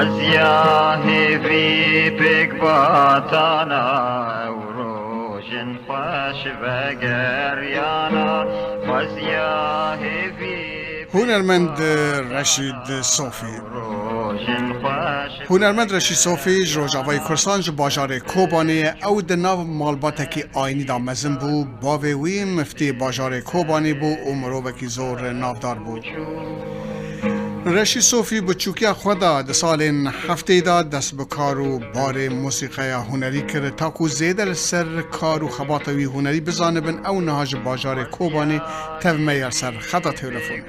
وزیاهی وی پک باتانا وروشن خوش وگریانا وزیاهی وی هنرمند رشید صوفی هنرمند رشید صوفی روجاوای کرسان جو باجار کوبانی او دناو مالباتکی آینی دا مزن بو باوی مفتی باجار کوبانی بو و مروبکی زور نافدار بو رشید صوفی بچوکی خدا د سالین هفته دا دست بکار و بار موسیقی هنری کرد تاکو زیدر سر کار و خباتوی هنری بزانبن او نهاج باجار کوبانی تف میر سر خطا تلفون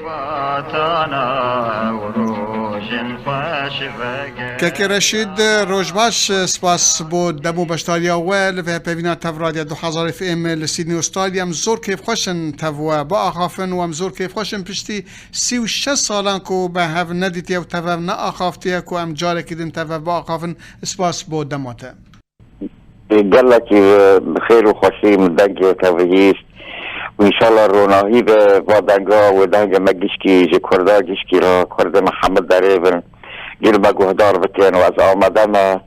که رشید روجباش سپاس بود دبو بشتاری اول و پیوینا تف رادیا 2000 اف ام لسیدنی استرالیا هم زور کیف خوشن تف و با آخافن و هم زور کیف خوشن پشتی 36 سالان کو به هف ندیتی و تف نه آخافتی کو هم جاره کدین تف با آخافن سپاس بود دماته قال بخير وخوشي من دنجة تفهيس وإن شاء الله روناهي بادنجا ودنجا مجيشكي جي كردا جيشكي را كردا محمد داريبن جيل باقو هدار بكين وأز آمدنا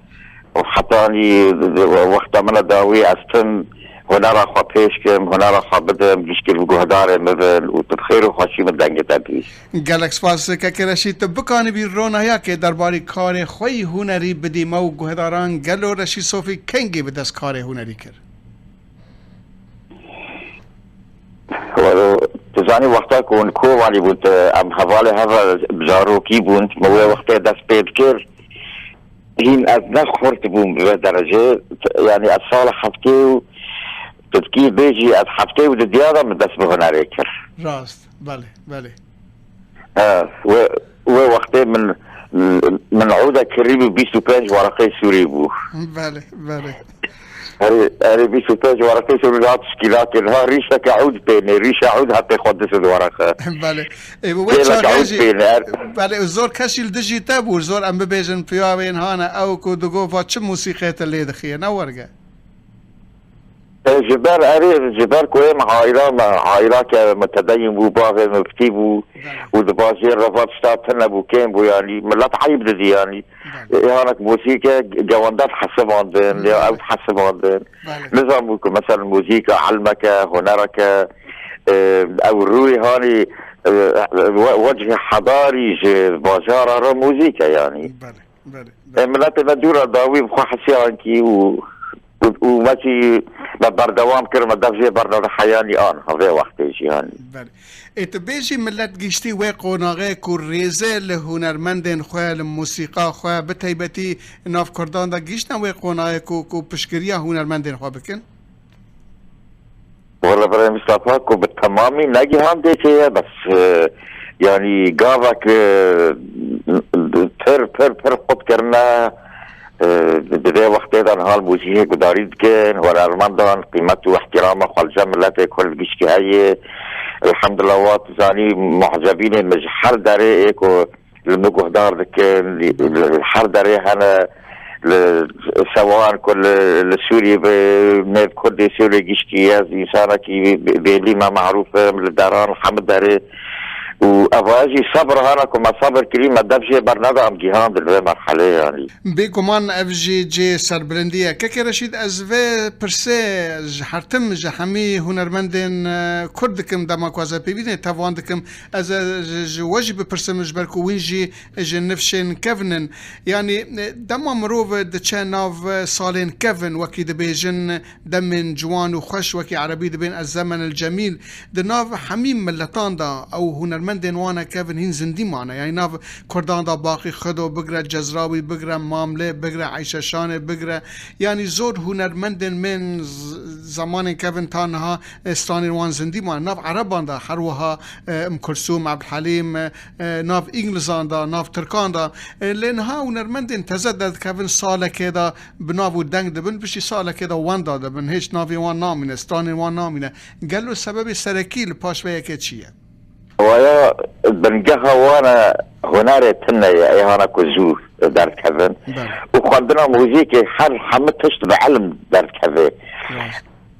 وحطاني وقت من داوي أستن هنارا خوا پیشکم هنارا خوا بدم جيشكي بقو هدار مبن وتبخير وخوشي من دنجة تفهيس گلک سپاس که رشید بکانی بی روناهی که درباره کار خوی هنری بدیم و گهداران گلو رشید صوفی کنگی به دست کار هنری کرد تزانی وقتا کن کوانی بود ام حواله هوا بزاروکی بود موی وقتا دست پید کرد این از نخورت بود به درجه یعنی از سال هفته و تفکیر بیجی از هفته و دیادم دست به هنری کرد راست بله بله و وقتا من عوده کریبی 25 ورقه سوری بود بله بله هري 25 ورقه سوری ها تشکیلات اینها ریشه که عود بینه ریشه عود حتی خودش ورقه بله و چاگاجی بله زور کشیل دجیتا بور زور ام ببیجن پیاوین هانا او کو دگو وا چه موسیقی تلی دخیه نورگه جبار جبار كويم عائلة كمتدين بو باغي مفتي بو ودبازير رفض شتاتنا بو كين بو يعني ملات عيب دي يعني هانك موسيقى جواندات حسب عندن او حسب عندن نظام مثلا موسيقى علمك هنرك او الروي هاني وجه حضاري بازار موسيقى يعني ملات بدورة داوي بخو حسيانكي وماشي بردوام كرم دفجي برنامج حياني هذا وقتي يعني بله ات بيجي ملت گشتي و قوناغه کو ريزه له هنرمندن خو له موسيقى خو بتيبتي ناف كردان دا گشتن و قوناغه کو پشکريا هنرمندن خو بكن والله برای مصطفى کو بالتمامي نجي هم ديتي بس يعني قاوك پر خود کرنا بدأ وقت هذا حال موسيقى قداريد كان ورمضان قيمته واحترامه والجملة كل بيشكي هاي الحمد لله واتزاني معجبين مجحر داري اكو المجهدار دار كان الحر داري هنا سواء كل السوري بنيب كل سوري جيشكي ياز إنسانة كي بيلي ما معروفة من الداران الحمد داري وأواجي صبر هانا كما صبر كريمة دبجي برنامج أم جهان بالبي مرحلة يعني بيكمان أفجي جي سربلندية كاكي رشيد أزفي برسي جحرتم جحمي هنرمندين كردكم دماك وازا بيبيني تافواندكم أز واجب برسي مجبركو وينجي جنفشين كفنن يعني دما مروف دچان ناف صالين كفن وكي دبيجن دمن جوان وخش وكي عربي دبين الزمن الجميل دناف حميم ملتان دا أو هنرمندين من دنوانا كيفن هين زندي معنا يعني ناف كردان دا باقي خدو بقرا جزراوي بقرا مامله بقرا عيشة شانه بقرا يعني زور هنرمندن من زمان كيفن تانها استاني وان زندي معنا ناف عربان دا حروها ام كلثوم عبد الحليم ناف انجلزان دا ناف تركان دا لانها هنرمندن تزدد كيفن سالة كده بنافو دنگ دبن بشي سالة كده وان دا دبن هيش نافي وان نامينه استاني وان نامينه قالوا سبب سركي لباش بيه كتشيه ويا بنجها وانا هناري تنا يا هانا كوزو دار كفن وخدنا موسيقى حر حمتش بعلم دار كفن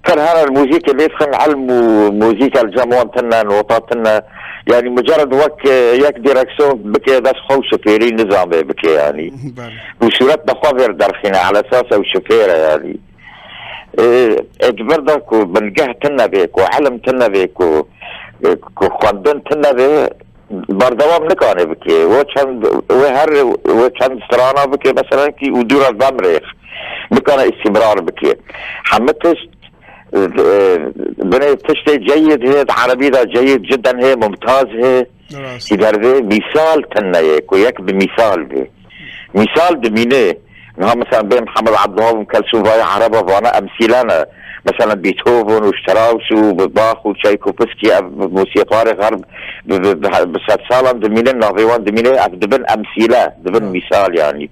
كان هذا الموسيقى اللي يدخل علم موسيقى الجموان تنا نوطاتنا يعني مجرد وقت يك ديركسيون بكي بس خو شفيري نظام بكي يعني وصورتنا خبر درخينا على اساس وشفيره يعني اجبردك وبنجهتنا بك وعلمتنا بك وخندنتنا بك بردوام نكانه بكي وچند سرانا بكي مثلا كي ودور البمريخ مكان استمرار بكي حمتش بني تشتي جيد هي عربي ده جيد جدا هي ممتاز هي يدربي مثال تنايك وياك بمثال بي مثال دمينه نها مثلا بين محمد عبد الوهاب وكلثوم باي عربة وانا امثيلانا مثلا بيتهوفن وشتراوس وباخ وتشايكوفسكي موسيقار غرب بسات سالم دمينه نافيوان دمينه دبن امثيله دبن مثال يعني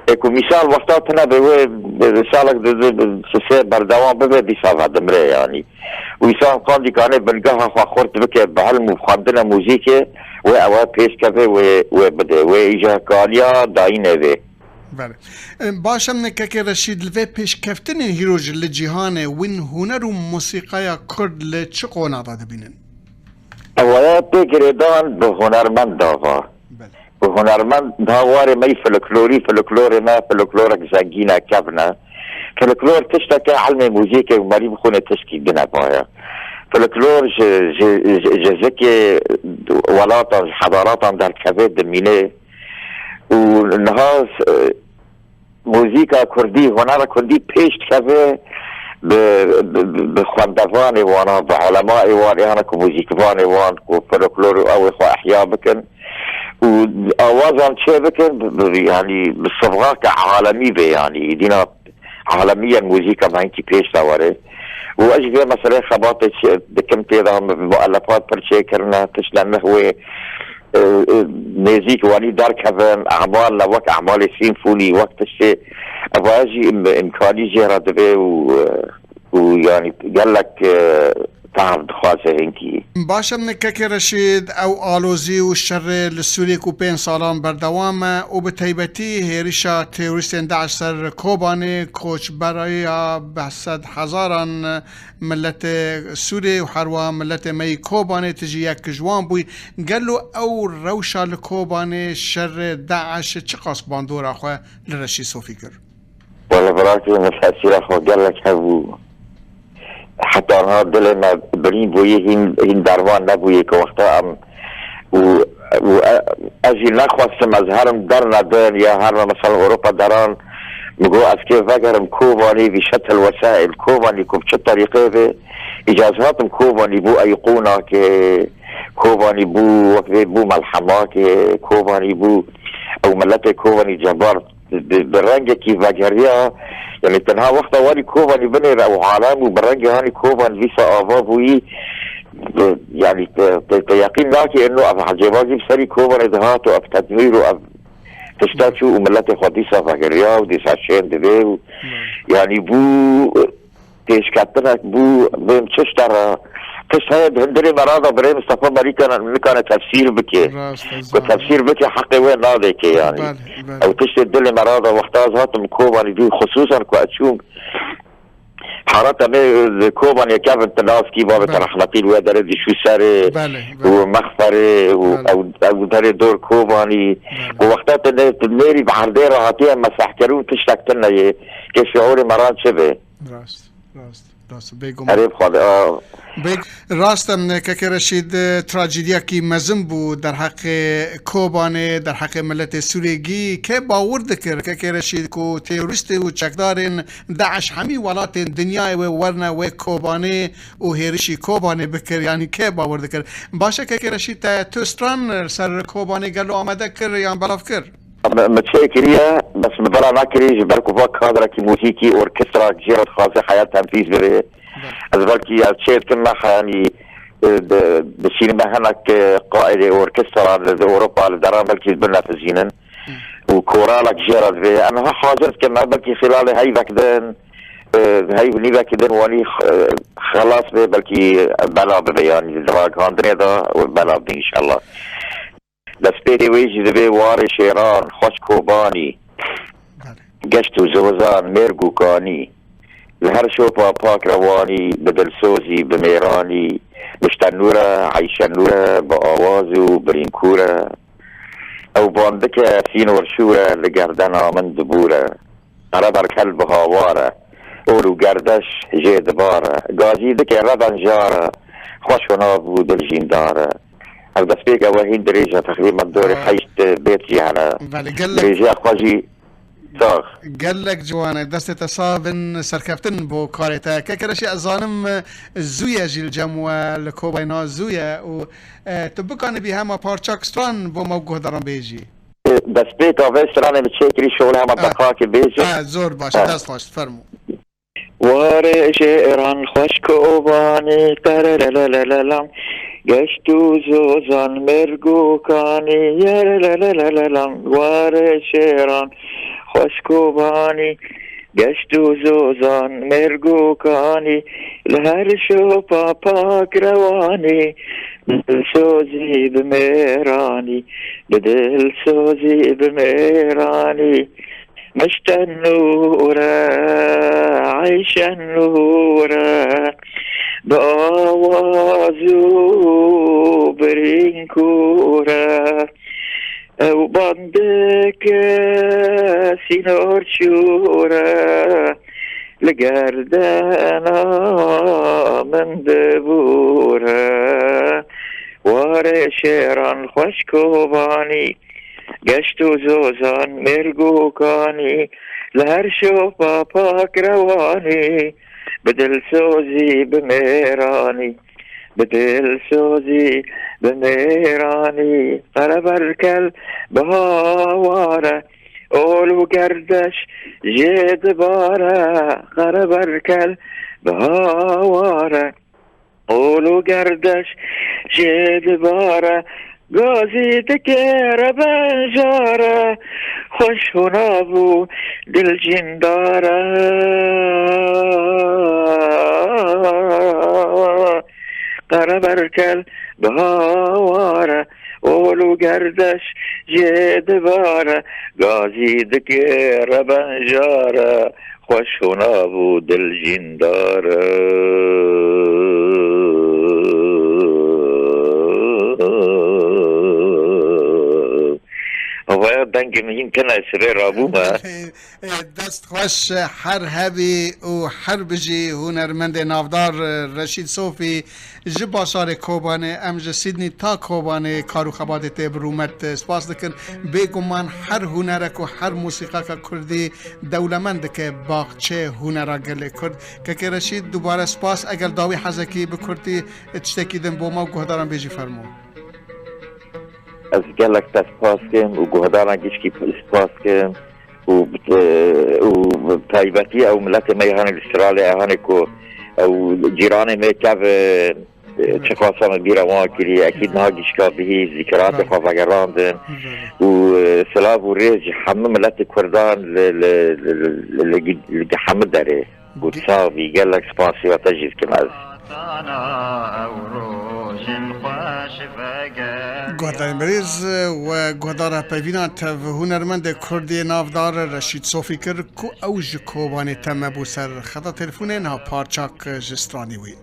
اكو مثال وقتاتنا بسالك سسي بردوام ببه بيسال دمره يعني ويسان قاندي كانه بنقاها خورت بك بعلم وخاندنا موزيكي واوا بيش كفه وبده ويجا كاليا داينه به بله باشم نکه رشید لوی پیش کفتن هیروج لجهانه وین هنر و موسیقی کرد لچه قونا داده بینن؟ اولا بگردان به هنرمند داوا به هنرمند داوار می فلکلور ما فلکلورک زنگینه کبنه فلکلور تشتکه علم موزیک و مری بخونه تشکی بنا بایا فلکلور جزک ولاتان حضاراتان در کبه دمینه و نهاز موزیکا کردی هنر کردی پیشت کبه به خواندوان وانا به علماء وان انا که موزیکوان وان که فلکلور او اخوة احیا بکن و آوازان چه بکن يعني بالصبغة كعالمي به يعني دينا عالميا موزيكا ما انتي پیش داره و اجي مثلا خباطة بكمتي ده مؤلفات برشي كرنا تشلن هو نزيك واني دار كفن اعمال لوك اعمال سيمفوني وقت الشيء ابواجي امكاني جيرا دبي ويعني قال لك تعرف خاصة هنكي باشم نکه رشید او آلوزی و شر لسوری کو 5 سالان بردوام و به تیبتی هریشا تروریستین داعش سر کوبانی کوچ برای 100,000 ملت سوری و حروا ملت می کوبانی تجی یک جوان بوی گلو او روشا لکوبانی شر داعش چه قاس باندور اخوه لرشی صوفی کر والله براكي متحسير اخوه قال لك هبو حتى أنا دلنا برين بويه هين داروان نبويه كوقتا أم وأجي نخواست مظهرم درنا دان يا هرنا مثلا أوروبا دران مقو أسكي فقرم كوباني بشتى الوسائل كوباني بشتى طريقة به إجازاتم كوباني بو أيقونا كوباني بو بو ملحمات كوباني بو أو ملتي كوباني جبار بالرنجة كيف فقريا يعني تنها وقتا واني كوباني بني او عالم وبرنجة هاني كوبان ليسا آبابوي يعني تيقين ذاكي انه اب عجبازي بسري كوبان ادهاتو اب تدميرو اب تشتاكو وملتي خديسة فقريا وديسا شين دبي يعني بو تشكتنك بو بمشش ترى تشهد هندري مرادة بري مصطفى مريكا مكان تفسير بكي وتفسير بكي حقي وين ناضيك يعني او تشهد دلي مرادة وقتاز هاتم كوباني دي خصوصا كواتشوم حارتا مي كوباني يكافن تناسكي بابا رحمتي الوادر دي شو ساري ومخفري او داري دور كوباني ووقتات تنيري بعرديرة هاتيها مساحكرون تشتكتنا كيف شعوري مران شبه راست بگم راستم که رشید تراژدیا کی مزم بود در حق کوبانه در حق ملت سوریگی که باور دکر که رشید کو تروریست و چکدارن داعش همی ولات دنیا و ورنه و کوبانه و هریشی کوبانه بکر یعنی که باور دکر باشه که رشید تو استران سر کوبانه گلو آمده کر یا بلاف کر متشكرية بس مبرا ناكري جبالكو باك هادرا كي موسيقي اوركسترا جيرت خاصة حياة تنفيذ بري أزبالكي الشيء كنا يعني بسينما هناك قائد اوركسترا لأوروبا لدران بلكي بلنا في زينن وكورالك جيرت بي أنا حاجرت كنا بلكي خلال هاي ذاكدن هاي بني ذاكدن واني خلاص بي بلكي بلا بي يعني دراك هاندري دا وبلا بي إن شاء الله لسپیری ویجی دبی وار شیران خوش کوبانی گشت و زوزان مرگو کانی لهر شوفا باك رواني بدل سوزي بميراني مشتنورة عيشنورة بآوازو برينكورة او باندك سين ورشورة لقردنا من دبورة ردر كلب هاوارة اولو قردش جي دبارة قازي دك ردن جارة خوش ونابو دل جيندارة او دست بيك اوهين دريجة تقريبا دوري حيشت بيت جيانا دريجة اخواجي ساخ قال لك جوانا دست تصابن سركفتن بو كاريتا ككرشي ازانم زويا جيل جموة لكوباينا زويا و تبقان بي هما پارچاك ستران بو موقوه دارم بيجي دست بيك اوه ستران بتشكري شغل هما دقاك بيجي زور باشه دست خوش فرمو واره شعران خوش کوبانی ترلللللم گشتو زوزان مرگو کانی یرلللللم واره شعران خوش کوبانی گشتو زوزان مرگو کانی لهر شو پاک روانی بدل سوزی بمیرانی بدل سوزی بمیرانی مشت النورة عيش النورة بآوازو برينكورة او بندك سينور شورة لقردنا من دبورة واره شيران خوشكوباني گشتو زوزان مرگو کانی لهر شوفا پاک روانی بدل سوزی بمیرانی بدل سوزی بمیرانی قربرکل بهاواره اولو گردش جد باره قربرکل بهاواره اولو گردش جد باره غازي تكير بنجارة خوش ونابو دل جندارة قرب اركل بهاوارة اولو قردش جيد بارة غازي تكير بنجارة خوش ونابو دل جندارة دنگ يمكن اسرير ابوما دست خوش حر هبي و حر بجي هنرمند نافدار رشید صوفی جبا شار کوبانه امج سیدنی تا کوبانه کارو خبادت برومت سپاس دکن بگمان هر هنرک و هر موسیقی که کردی دولمند که باغچه هنرا گله کرد که رشید دوباره سپاس اگر داوی حزکی بکردی تشتکی دن بوما و گهدارم بیجی فرمو از گلک سپاس کم و گهداران گیشکی سپاس کم و تایبتی او ملت میهان استرالیا هانی کو او جیران میکب چقاسم بیروان کری اکید نها گیشکا بهی ذکرات خوافگراندن و سلاف و ریج همه ملت کردان لگه همه داره بود ساوی گلک سپاسی و تجیز کم از گهدار بریز و گهدار پیوینات و هنرمند کردی نافدار رشید صوفی کرد کو اوج کوبانی تم بوسر خدا تلفون نه پارچاک جسترانی وی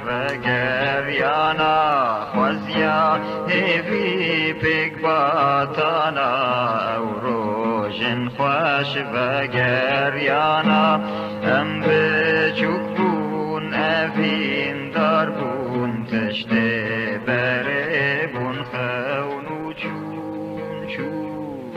وگریانا خوزیا هیوی پیک باتانا و روژن خوش وگریانا ام بچوک بون اوین دار بون تشته بره بون خونو چون چون